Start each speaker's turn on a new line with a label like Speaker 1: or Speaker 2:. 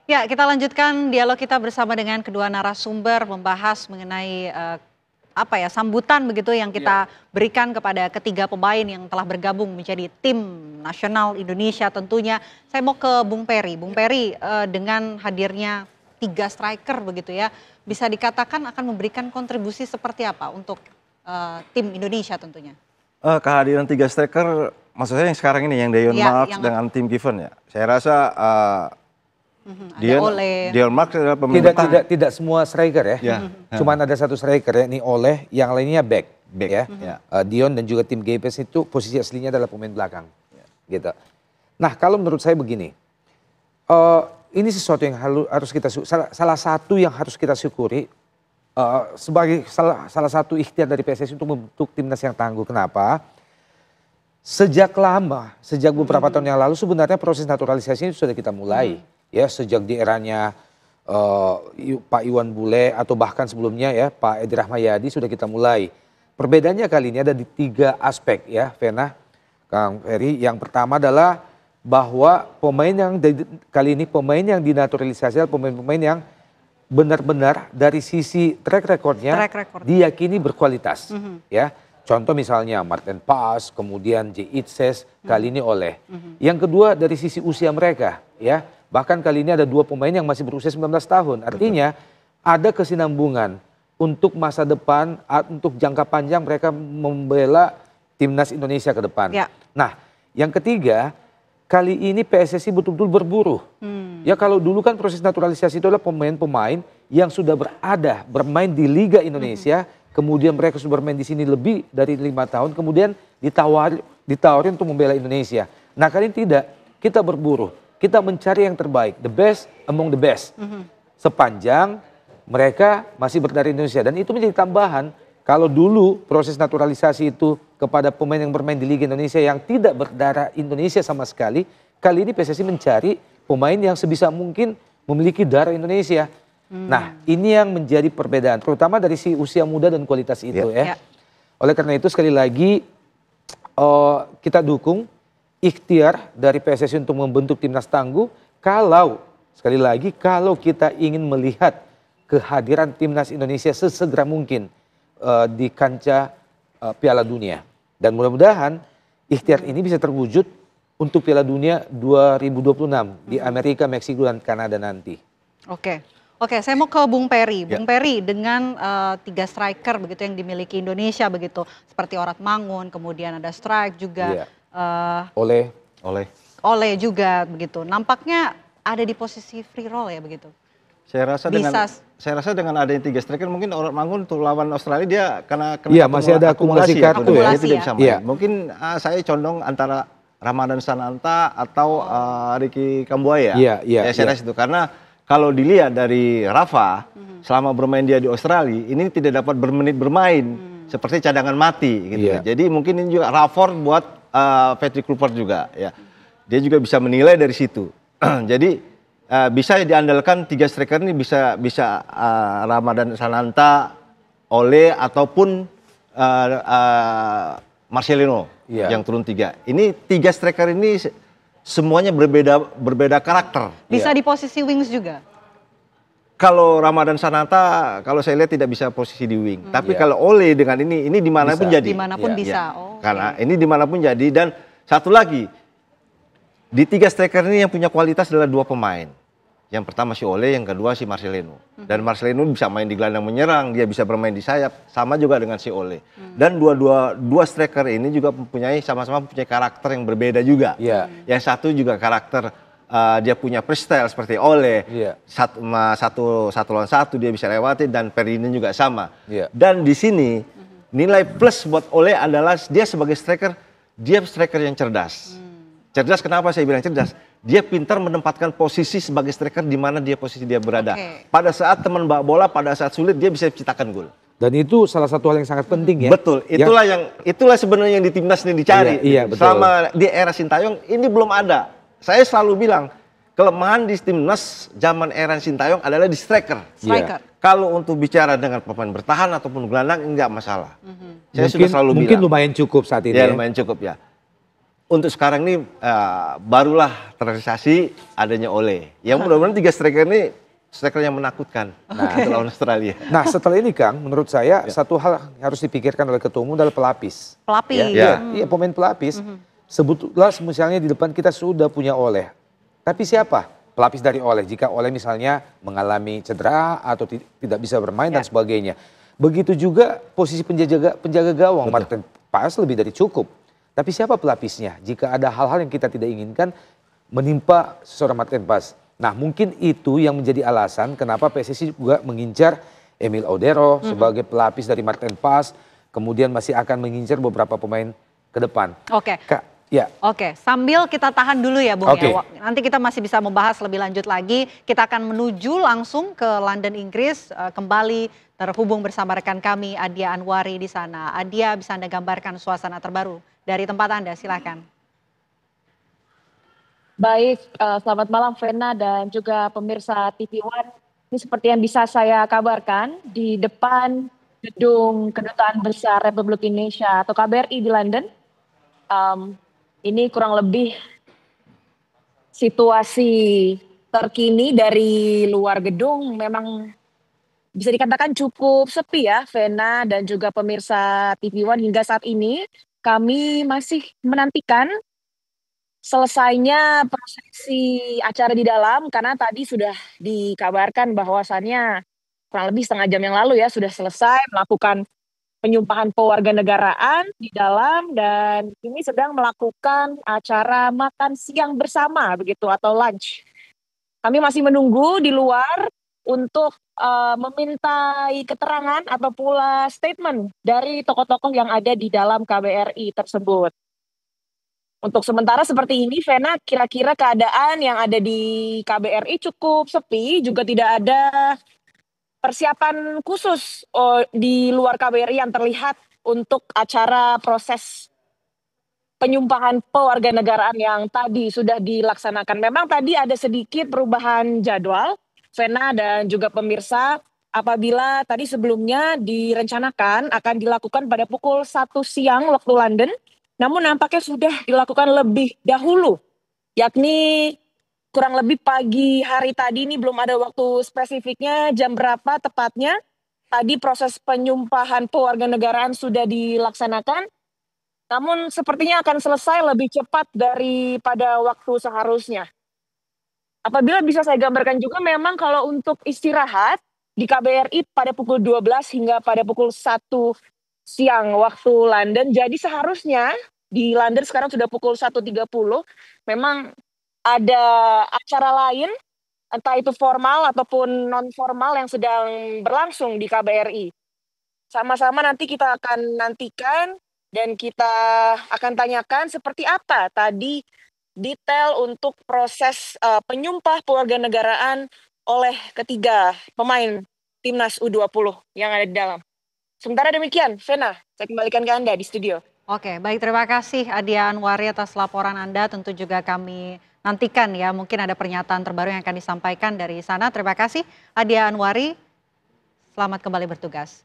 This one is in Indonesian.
Speaker 1: Ya, kita lanjutkan dialog kita bersama dengan kedua narasumber membahas mengenai sambutan begitu yang kita berikan kepada ketiga pemain yang telah bergabung menjadi tim nasional Indonesia tentunya. Saya mau ke Bung Peri. Bung Peri, dengan hadirnya 3 striker begitu ya, bisa dikatakan akan memberikan kontribusi seperti apa untuk tim Indonesia tentunya?
Speaker 2: Kehadiran 3 striker, maksud saya yang sekarang ini yang Dion Marks dengan Tim Given ya. Saya rasa Dion Marks adalah pemain
Speaker 3: tidak semua striker ya. Cuman ada satu striker ya, ini Oleh, yang lainnya back ya. Dion dan juga Tim Gapes itu posisi aslinya adalah pemain belakang. Gitu. Nah, kalau menurut saya begini. Ini sesuatu yang harus kita salah satu yang harus kita syukuri sebagai salah satu ikhtiar dari PSSI untuk membentuk timnas yang tangguh. Kenapa? Sejak beberapa tahun yang lalu sebenarnya proses naturalisasi ini sudah kita mulai. Ya, sejak di eranya Pak Iwan Bule atau bahkan sebelumnya ya Pak Edi Rahmayadi sudah kita mulai. Perbedaannya kali ini ada di 3 aspek ya, Vena, Kang Ferry. Yang pertama adalah bahwa pemain yang kali ini pemain yang dinaturalisasi adalah pemain-pemain yang benar-benar dari sisi track recordnya diyakini berkualitas. Ya, contoh misalnya Martin Paes, kemudian J. Itses, kali ini Oleh. Yang kedua dari sisi usia mereka ya. Bahkan kali ini ada 2 pemain yang masih berusia 19 tahun. Artinya ada kesinambungan untuk masa depan, untuk jangka panjang mereka membela timnas Indonesia ke depan. Nah, yang ketiga, kali ini PSSI betul-betul berburu. Ya, kalau dulu kan proses naturalisasi itu adalah pemain-pemain yang sudah bermain di Liga Indonesia, kemudian mereka sudah bermain di sini lebih dari 5 tahun, kemudian ditawarin untuk membela Indonesia. Nah, kali ini tidak, kita berburu. Kita mencari yang terbaik, the best among the best. Sepanjang mereka masih berdarah Indonesia. Dan itu menjadi tambahan, kalau dulu proses naturalisasi itu kepada pemain yang bermain di Liga Indonesia yang tidak berdarah Indonesia sama sekali, kali ini PSSI mencari pemain yang sebisa mungkin memiliki darah Indonesia. Nah, ini yang menjadi perbedaan, terutama dari si usia muda dan kualitas itu ya. Oleh karena itu sekali lagi kita dukung ikhtiar dari PSSI untuk membentuk timnas tangguh. Sekali lagi kalau kita ingin melihat kehadiran timnas Indonesia sesegera mungkin di kancah Piala Dunia. Dan mudah-mudahan ikhtiar ini bisa terwujud untuk Piala Dunia 2026 di Amerika, Meksiko, dan Kanada nanti.
Speaker 1: Oke, saya mau ke Bung Peri. Bung Peri, dengan 3 striker begitu yang dimiliki Indonesia begitu, seperti Orat Mangun, kemudian ada Strike juga. Oleh juga begitu. Nampaknya ada di posisi free roll ya begitu.
Speaker 2: Saya rasa dengan adanya 3 striker mungkin Orat Mangun untuk lawan Australia dia karena
Speaker 3: masih ada akumulasi kartu
Speaker 2: ya. Dia tidak bisa main. Mungkin saya condong antara Ramadan Sananta atau Ricky Kambuaya. Saya rasa itu karena kalau dilihat dari Rafa selama bermain dia di Australia ini tidak dapat bermain seperti cadangan mati gitu. Jadi mungkin ini juga Rafford buat Patrick Kluivert juga ya. Dia juga bisa menilai dari situ. Jadi bisa diandalkan 3 striker ini bisa Ramadan Sananta, Oleh ataupun Marcelino yang turun 3. Ini 3 striker ini semuanya berbeda karakter.
Speaker 1: Bisa di posisi wings juga.
Speaker 2: Kalau Ramadan Sananta, kalau saya lihat tidak bisa posisi di wing. Tapi kalau Oleh dengan ini dimanapun jadi.
Speaker 1: Dimanapun bisa.
Speaker 2: Karena ini dimanapun jadi. Dan satu lagi, di 3 striker ini yang punya kualitas adalah 2 pemain. Yang pertama si Oleh, yang kedua si Marcelino. Dan Marcelino bisa main di gelandang menyerang, dia bisa bermain di sayap, sama juga dengan si Oleh. Dan dua striker ini juga sama-sama mempunyai karakter yang berbeda juga. Yang satu juga karakter dia punya freestyle seperti Oleh, satu lawan satu dia bisa lewati, dan Ferdinand juga sama. Dan di sini nilai plus buat Oleh adalah dia sebagai striker, dia striker yang cerdas. Cerdas kenapa saya bilang cerdas? Dia pintar menempatkan posisi sebagai striker di mana posisi dia berada. Pada saat teman bawa bola, pada saat sulit dia bisa ciptakan gol.
Speaker 3: Dan itu salah satu hal yang sangat penting ya.
Speaker 2: Betul, itulah sebenarnya yang di timnas ini dicari.
Speaker 3: Betul.
Speaker 2: Selama di era Sintayong ini belum ada. Saya selalu bilang kelemahan di timnas zaman era Sintayong adalah di striker. Kalau untuk bicara dengan pemain bertahan ataupun gelandang enggak masalah. Saya sudah selalu bilang.
Speaker 3: Mungkin lumayan cukup saat ini.
Speaker 2: Ya, lumayan cukup ya. untuk sekarang ini barulah terrealisasi adanya Ole. Yang mudah-mudahan 3 striker ini striker yang menakutkan untuk lawan Australia.
Speaker 3: Nah setelah ini Kang, menurut saya satu hal yang harus dipikirkan oleh ketua umum adalah pelapis.
Speaker 1: Pelapis.
Speaker 3: Iya, pemain pelapis. Sebetulnya misalnya di depan kita sudah punya Ole. Tapi siapa pelapis dari Ole? Jika Ole misalnya mengalami cedera atau tidak bisa bermain dan sebagainya. Begitu juga posisi penjaga gawang. Martin Paes lebih dari cukup. Tapi siapa pelapisnya? Jika ada hal-hal yang kita tidak inginkan menimpa seorang Martin Paes. Nah mungkin itu yang menjadi alasan kenapa PSSI juga mengincar Emil Odero sebagai pelapis dari Martin Paes. Kemudian masih akan mengincar beberapa pemain ke depan.
Speaker 1: Oke.
Speaker 3: Ya.
Speaker 1: Oke, sambil kita tahan dulu ya Bung
Speaker 3: Oke.
Speaker 1: ya. Nanti kita masih bisa membahas lebih lanjut lagi. Kita akan menuju langsung ke London, Inggris. Kembali terhubung bersama rekan kami Adia Anwari di sana. Adia, bisa Anda gambarkan suasana terbaru dari tempat Anda, silakan.
Speaker 4: Baik, selamat malam Vena dan juga pemirsa TV One. Ini seperti yang bisa saya kabarkan di depan gedung Kedutaan Besar Republik Indonesia atau KBRI di London. Ini kurang lebih situasi terkini dari luar gedung. Memang bisa dikatakan cukup sepi ya Vena dan juga pemirsa TV One. Hingga saat ini kami masih menantikan selesainya prosesi acara di dalam, karena tadi sudah dikabarkan bahwasannya kurang lebih setengah jam yang lalu ya sudah selesai melakukan penyumpahan pewarganegaraan di dalam, dan ini sedang melakukan acara makan siang bersama begitu atau lunch. Kami masih menunggu di luar untuk memintai keterangan atau pula statement dari tokoh-tokoh yang ada di dalam KBRI tersebut. Untuk sementara seperti ini, Vena, kira-kira keadaan yang ada di KBRI cukup sepi, juga tidak ada persiapan khusus di luar KBRI yang terlihat untuk acara proses penyumpahan pewarganegaraan yang tadi sudah dilaksanakan. Memang tadi ada sedikit perubahan jadwal, Vena dan juga pemirsa, apabila tadi sebelumnya direncanakan akan dilakukan pada pukul 1 siang waktu London, namun nampaknya sudah dilakukan lebih dahulu, yakni kurang lebih pagi hari tadi. Ini belum ada waktu spesifiknya jam berapa tepatnya. Tadi proses penyumpahan pewarganegaraan sudah dilaksanakan, namun sepertinya akan selesai lebih cepat daripada waktu seharusnya. Apabila bisa saya gambarkan juga, memang kalau untuk istirahat di KBRI pada pukul 12 hingga pada pukul 1 siang waktu London. Jadi seharusnya di London sekarang sudah pukul 1.30, memang ada acara lain, entah itu formal ataupun non formal yang sedang berlangsung di KBRI. Sama-sama nanti kita akan nantikan dan kita akan tanyakan seperti apa tadi detail untuk proses penyumpah pewarganegaraan oleh ketiga pemain timnas U20 yang ada di dalam. Sementara demikian, Vena, saya kembalikan ke Anda di studio.
Speaker 1: Oke, baik, terima kasih Adia Anwari atas laporan Anda. Tentu juga kami nantikan ya, mungkin ada pernyataan terbaru yang akan disampaikan dari sana. Terima kasih Adia Anwari, selamat kembali bertugas.